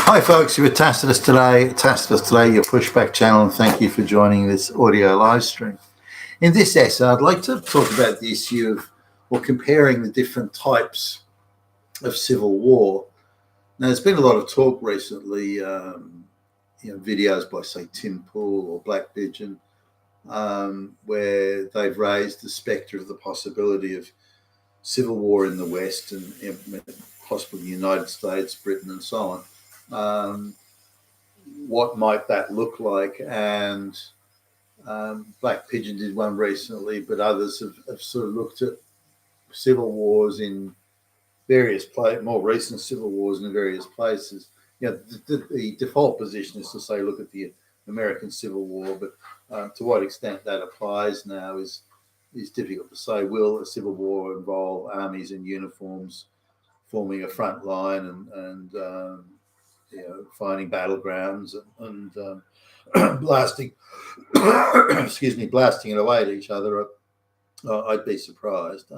Hi folks, you're with Tacitus Today, your pushback channel, and thank you for joining this audio live stream. In this essay, I'd like to talk about the issue of, or comparing the different types of civil war. Now, there's been a lot of talk recently, videos by, say, Tim Pool or Black Pigeon, where they've raised the spectre of the possibility of civil war in the West and possibly the United States, Britain, and so on. What might that look like? And Black Pigeon did one recently, but others have sort of looked at civil wars in various more recent civil wars in various places. The default position is to say, look at the American Civil War, but to what extent that applies now is difficult to say. Will a civil war involve armies in uniforms forming a front line and finding battlegrounds and blasting, blasting it away at each other? I'd be surprised.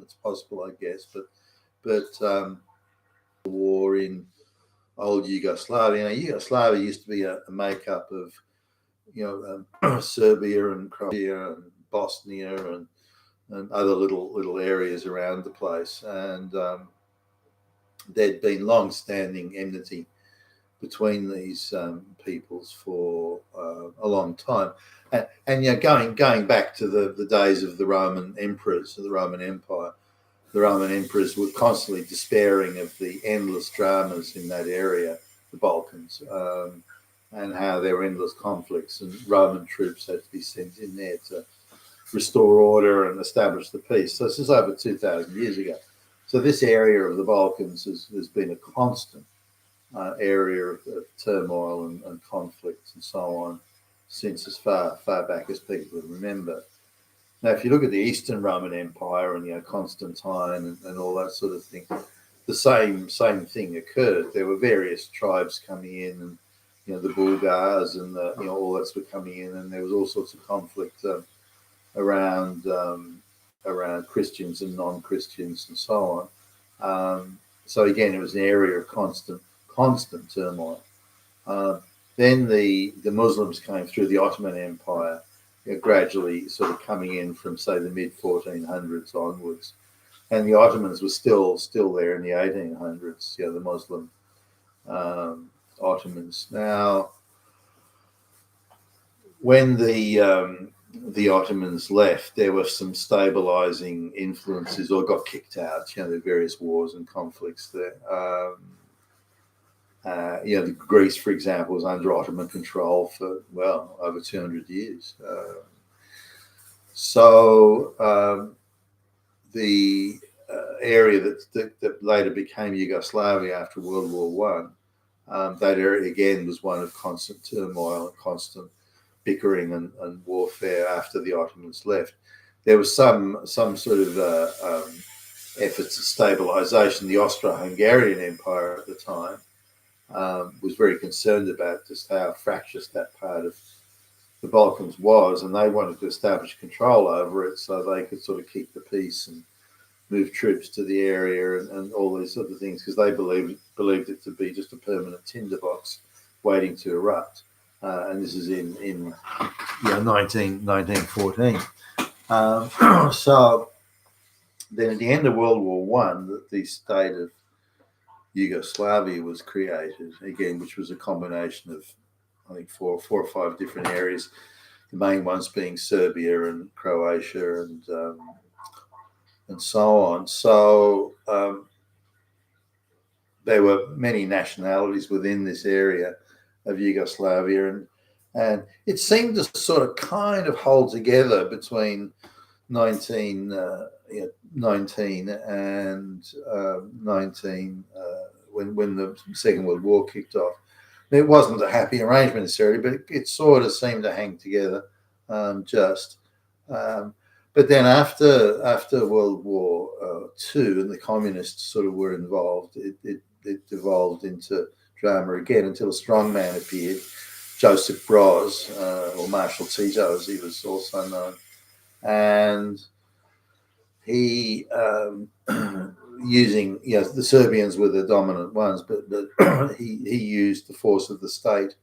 It's possible, I guess, but war in old Yugoslavia. Yugoslavia used to be a makeup of, Serbia and Croatia and Bosnia and other little areas around the place, and there'd been long-standing enmity between these peoples for a long time, and going back to the days of the Roman emperors, of the Roman Empire. The Roman emperors were constantly despairing of the endless dramas in that area, the Balkans, and how there were endless conflicts, and Roman troops had to be sent in there to restore order and establish the peace. So this is over 2,000 years ago. So this area of the Balkans has been a constant area of turmoil and conflict and so on since as far back as people can remember. Now, if you look at the Eastern Roman Empire and Constantine and all that sort of thing, the same thing occurred. There were various tribes coming in, and the Bulgars and all that's were coming in, and there was all sorts of conflict around Christians and non-Christians and so on. So again, it was an area of constant turmoil. Then the Muslims came through the Ottoman Empire, gradually sort of coming in from, say, the mid-1400s onwards. And the Ottomans were still there in the 1800s, the Muslim Ottomans. Now, when the Ottomans left, there were some stabilizing influences, or got kicked out, the various wars and conflicts there. The Greece, for example, was under Ottoman control for, over 200 years. The area that later became Yugoslavia after World War One, that area again was one of constant turmoil and constant bickering and warfare after the Ottomans left. There was some sort of efforts of stabilization. The Austro-Hungarian Empire at the time was very concerned about just how fractious that part of the Balkans was, and they wanted to establish control over it so they could sort of keep the peace and move troops to the area and all these sort of things, because they believed it to be just a permanent tinderbox waiting to erupt. And this is in 1914. So then at the end of World War One, the state of Yugoslavia was created again, which was a combination of, I think, four or five different areas. The main ones being Serbia and Croatia and so on. So there were many nationalities within this area of Yugoslavia, and it seemed to sort of kind of hold together between 1919 and 19 when the Second World War kicked off. It wasn't a happy arrangement necessarily, but it sort of seemed to hang together but then after World War II and the communists sort of were involved, it devolved into drama again until a strong man appeared, Joseph Broz, or Marshal Tito as he was also known, and he using, the Serbians were the dominant ones, but he used the force of the state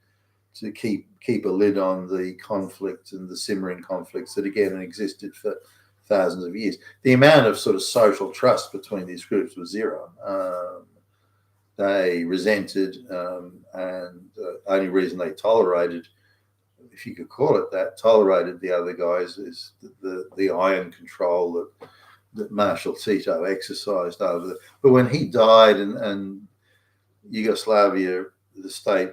to keep a lid on the conflict and the simmering conflicts that again existed for thousands of years. The amount of sort of social trust between these groups was zero. They resented, and the only reason they tolerated, if you could call it that, tolerated the other guys is the iron control that Marshal Tito exercised over them. But when he died and Yugoslavia, the state,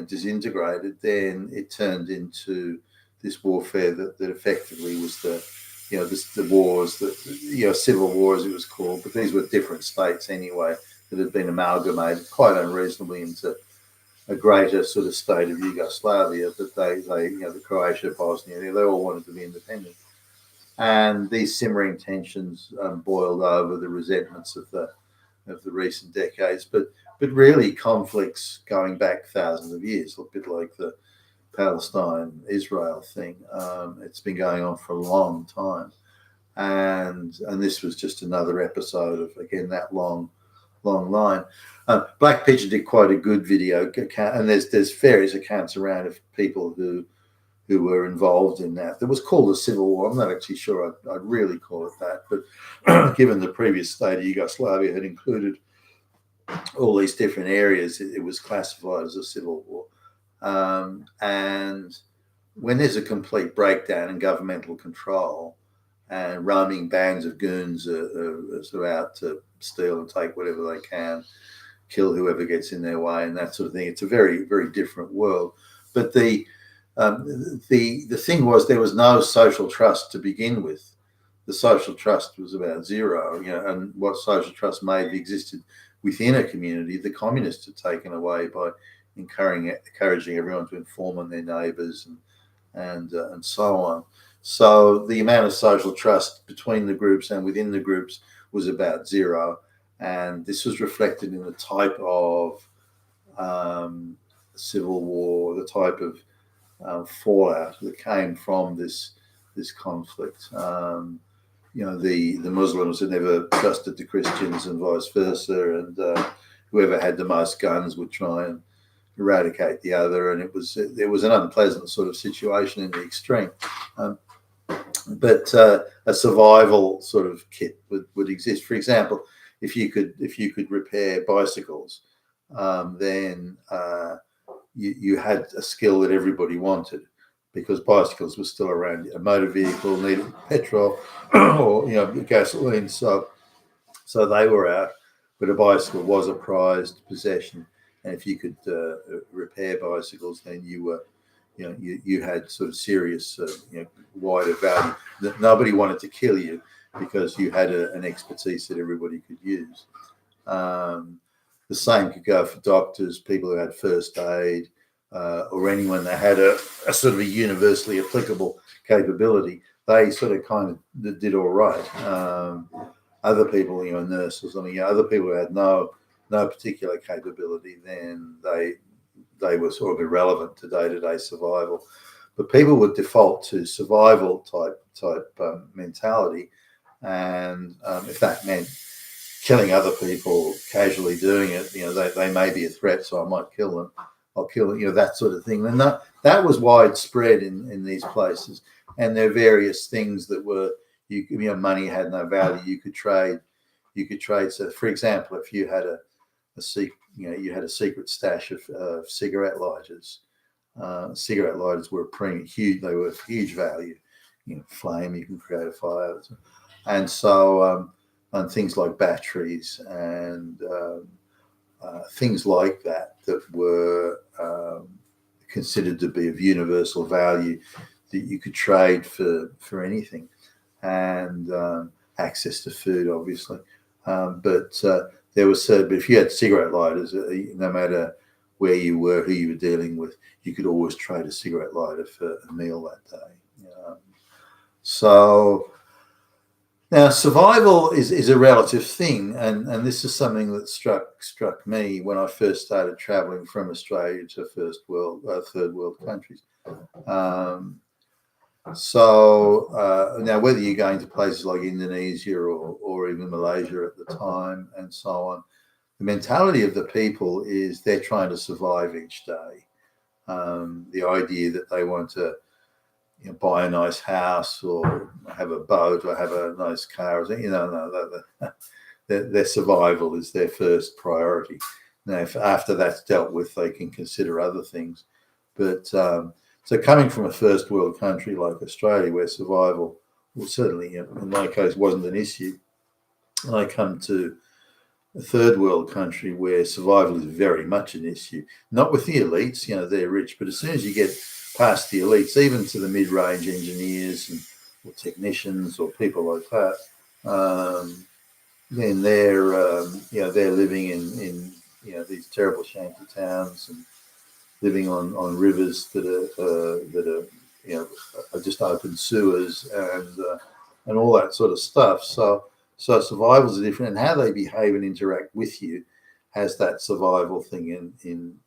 disintegrated, then it turned into this warfare that effectively was the wars that, civil war as it was called, but these were different states anyway that had been amalgamated quite unreasonably into a greater sort of state of Yugoslavia. But they the Croatia, Bosnia, they all wanted to be independent. And these simmering tensions boiled over the resentments of the recent decades, but really conflicts going back thousands of years, a bit like the Palestine-Israel thing. It's been going on for a long time, and this was just another episode of, again, that long line. Black Pigeon did quite a good video account, and there's various accounts around of people who were involved in that. It was called a civil war. I'm not actually sure I'd really call it that, but given the previous state of Yugoslavia had included all these different areas, it was classified as a civil war. And when there's a complete breakdown in governmental control and roaming bands of goons are sort of out to steal and take whatever they can, kill whoever gets in their way, and that sort of thing, it's a very, very different world. But the thing was, there was no social trust to begin with. The social trust was about zero, and what social trust maybe existed within a community, the communists had taken away by encouraging everyone to inform on their neighbours and so on. So the amount of social trust between the groups and within the groups was about zero, and this was reflected in the type of civil war, the type of fallout that came from this conflict. The Muslims had never trusted the Christians and vice versa, and whoever had the most guns would try and eradicate the other, and it was an unpleasant sort of situation in the extreme. But a survival sort of kit would exist. For example, if you could repair bicycles, then you had a skill that everybody wanted, because bicycles were still around. A motor vehicle needed petrol or gasoline, so they were out. But a bicycle was a prized possession, and if you could repair bicycles, then you were, you had sort of serious, wider value. That nobody wanted to kill you because you had an expertise that everybody could use. The same could go for doctors, people who had first aid, or anyone that had a sort of a universally applicable capability. They sort of kind of did all right. Other people, nurses or something, other people who had no particular capability, then they were sort of irrelevant to day-to-day survival. But people would default to survival type mentality, and if that meant killing other people, casually doing it, they may be a threat, so I might kill them. I'll kill them, that sort of thing. And that was widespread in these places. And there are various things that were, money had no value. You could trade. So, for example, if you had you had a secret stash of cigarette lighters. Cigarette lighters were huge. They were of huge value. Flame, you can create a fire, and so and things like batteries and things like that were considered to be of universal value, that you could trade for anything, and access to food, obviously. But there was but if you had cigarette lighters, no matter where you were, who you were dealing with, you could always trade a cigarette lighter for a meal that day. So now survival is a relative thing, and this is something that struck me when I first started traveling from Australia to third world countries. So now, whether you're going to places like Indonesia or even Malaysia at the time and so on, the mentality of the people is they're trying to survive each day. The idea that they want to buy a nice house or have a boat or have a nice car, no, their survival is their first priority. Now, if after that's dealt with, they can consider other things. But so coming from a first world country like Australia, where survival, well, certainly in my case, wasn't an issue, and I come to a third world country where survival is very much an issue. Not with the elites, they're rich, but as soon as you get past the elites, even to the mid-range engineers or technicians or people like that, then they're living in these terrible shanty towns and living on rivers that are just open sewers and all that sort of stuff. So survivals are different, and how they behave and interact with you has that survival thing in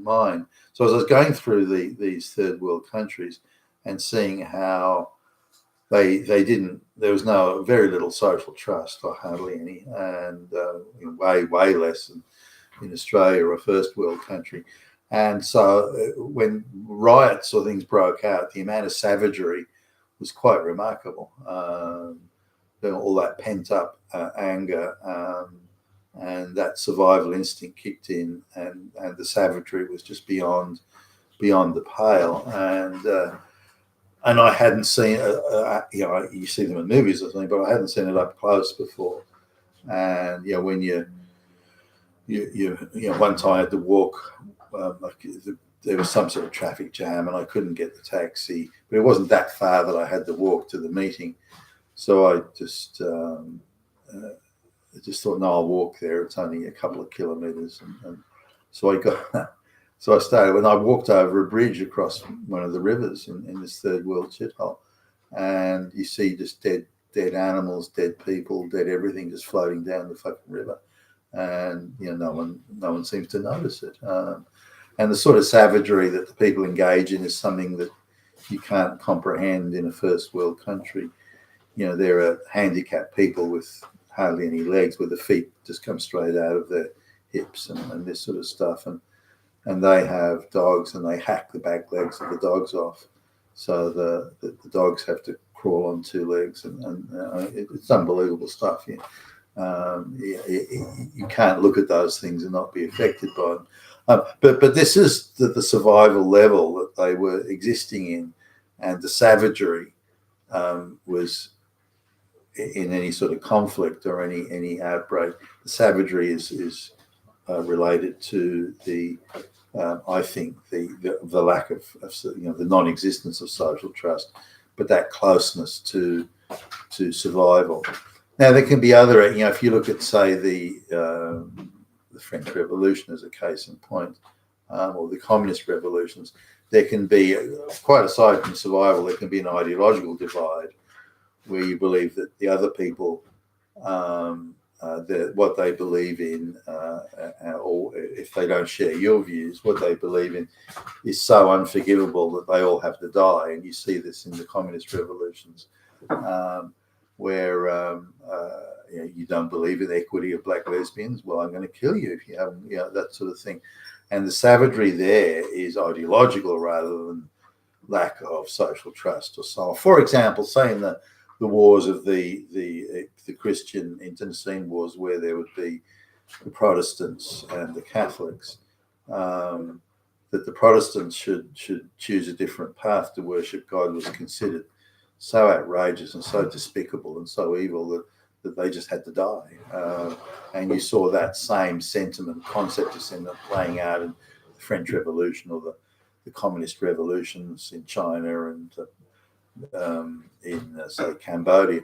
mind. So as I was going through these third world countries and seeing how they didn't, there was very little social trust or hardly any, and way less than in Australia or a first world country. And so when riots or things broke out, the amount of savagery was quite remarkable. All that pent up anger and that survival instinct kicked in, and the savagery was just beyond the pale. And I hadn't seen, you see them in movies or something, but I hadn't seen it up close before. And when one time I had to walk, there was some sort of traffic jam and I couldn't get the taxi, but it wasn't that far that I had to walk to the meeting. So I just thought, no, I'll walk there. It's only a couple of kilometres, and so I started. When I walked over a bridge across one of the rivers in this third world shithole, and you see just dead animals, dead people, dead everything just floating down the fucking river, and no one seems to notice it. And the sort of savagery that the people engage in is something that you can't comprehend in a first world country. There are handicapped people with hardly any legs, where the feet just come straight out of their hips and this sort of stuff. And they have dogs, and they hack the back legs of the dogs off. So the dogs have to crawl on two legs, and it's unbelievable stuff. You can't look at those things and not be affected by them. But this is the survival level that they were existing in, and the savagery was in any sort of conflict or any outbreak. The savagery is related to the I think the lack of the non-existence of social trust, but that closeness to survival. Now there can be other, if you look at, say, the French Revolution as a case in point, or the communist revolutions, there can be, quite aside from survival, there can be an ideological divide where you believe that the other people, what they believe in, or if they don't share your views, what they believe in is so unforgivable that they all have to die. And you see this in the communist revolutions, where you don't believe in the equity of black lesbians. Well, I'm going to kill you if you haven't, that sort of thing. And the savagery there is ideological rather than lack of social trust or so on. For example, say in the wars of the Christian internecine wars, where there would be the Protestants and the Catholics, that the Protestants should choose a different path to worship God was considered so outrageous and so despicable and so evil that they just had to die. And you saw that same concept of sentiment playing out in the French Revolution or the communist revolutions in China and in, say, Cambodia.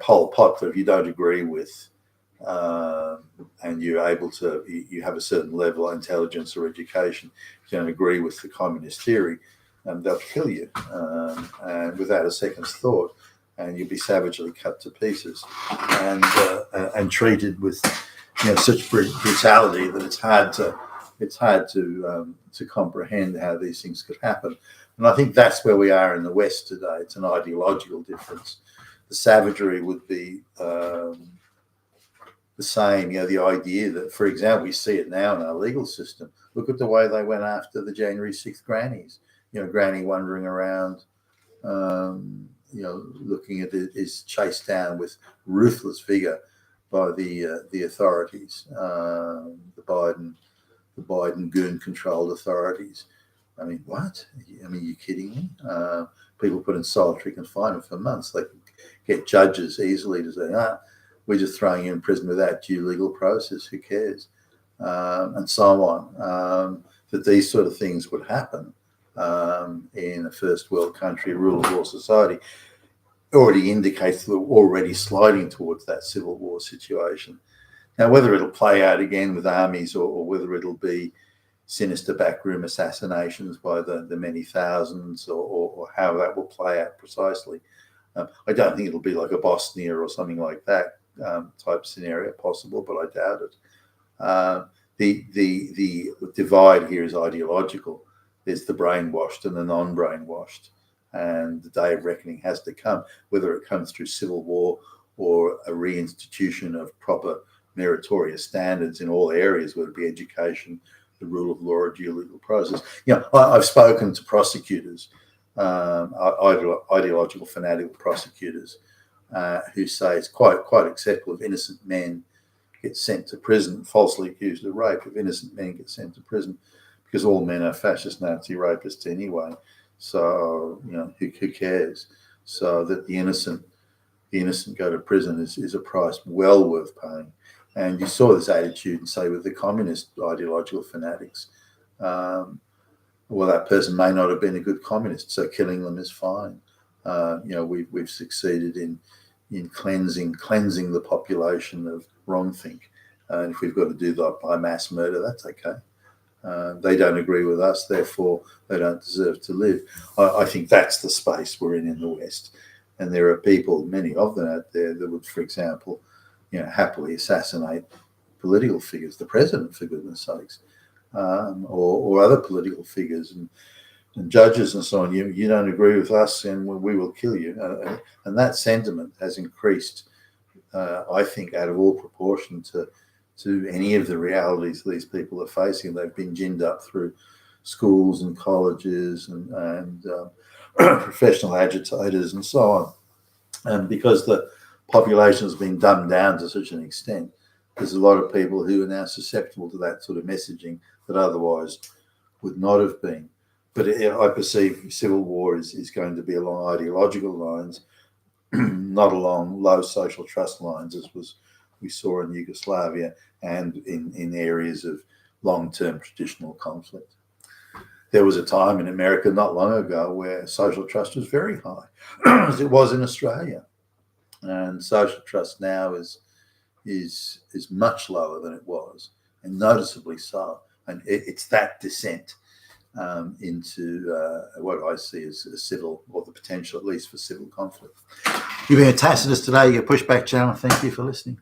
Pol Pot, if you don't agree with, and you're able to, you have a certain level of intelligence or education, if you don't agree with the communist theory, they'll kill you, and without a second's thought, and you'll be savagely cut to pieces and treated with such brutality that it's hard to comprehend how these things could happen. And I think that's where we are in the West today. It's an ideological difference. The savagery would be the same. The idea that, for example, we see it now in our legal system. Look at the way they went after the January 6th grannies. Granny wandering around, looking at it, is chased down with ruthless vigor by the authorities, the Biden goon-controlled authorities. I mean, what? I mean, are you kidding me? People put in solitary confinement for months. They can get judges easily to say, we're just throwing you in prison without due legal process. Who cares? And so on. That these sort of things would happen in a first world country, a rule of law society, already indicates that we're already sliding towards that civil war situation. Now, whether it'll play out again with armies or whether it'll be sinister backroom assassinations by the many thousands or how that will play out precisely, I don't think it'll be like a Bosnia or something like that type scenario possible, but I doubt it. The divide here is ideological. There's the brainwashed and the non-brainwashed, and the day of reckoning has to come, whether it comes through civil war or a reinstitution of proper meritorious standards in all areas, whether it be education, the rule of law, or due legal process. I've spoken to prosecutors, ideological fanatical prosecutors, who say it's quite acceptable if innocent men get sent to prison, falsely accused of rape, if innocent men get sent to prison, because all men are fascist Nazi rapists anyway. So, who cares? So that the innocent go to prison is a price well worth paying. And you saw this attitude, say, with the communist ideological fanatics. Well, that person may not have been a good communist, so killing them is fine. We've succeeded in cleansing the population of wrongthink. And if we've got to do that by mass murder, that's okay. They don't agree with us, therefore they don't deserve to live. I think that's the space we're in the West. And there are people, many of them out there, that would, for example, happily assassinate political figures, the president, for goodness sakes, or other political figures and judges and so on. You don't agree with us, and we will kill you. And that sentiment has increased, I think, out of all proportion to any of the realities these people are facing. They've been ginned up through schools and colleges and professional agitators and so on. And because the population has been dumbed down to such an extent, there's a lot of people who are now susceptible to that sort of messaging that otherwise would not have been. But I perceive civil war is going to be along ideological lines, not along low social trust lines, as we saw in Yugoslavia and in areas of long-term traditional conflict. There was a time in America not long ago where social trust was very high, as it was in Australia. And social trust now is much lower than it was, and noticeably so. And it's that descent into what I see as a civil, or the potential at least for civil conflict. You've been a Tacitus today, your Pushback channel. Thank you for listening.